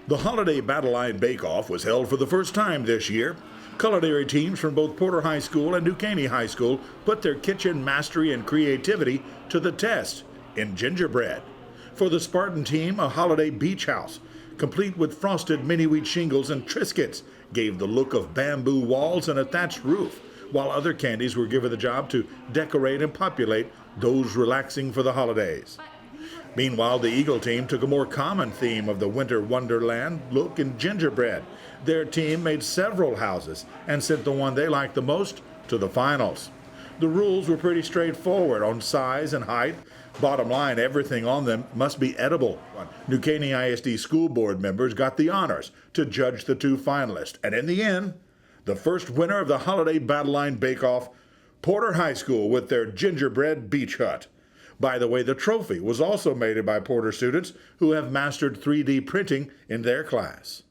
The Holiday Battle Line Bake-Off was held for the first time this year. Culinary teams from both Porter High School and New Caney High School put their kitchen mastery and creativity to the test in gingerbread. For the Spartan team, a holiday beach house, complete with frosted mini-wheat shingles and Triscuits, gave the look of bamboo walls and a thatched roof, while other candies were given the job to decorate and populate those relaxing for the holidays. Meanwhile, the Eagle team took a more common theme of the winter wonderland look in gingerbread. Their team made several houses and sent the one they liked the most to the finals. The rules were pretty straightforward on size and height. Bottom line, everything on them must be edible. New Caney ISD School Board members got the honors to judge the two finalists. And in the end, the first winner of the Holiday Battle Line Bake-Off, Porter High School with their gingerbread beach hut. By the way, the trophy was also made by Porter students who have mastered 3D printing in their class.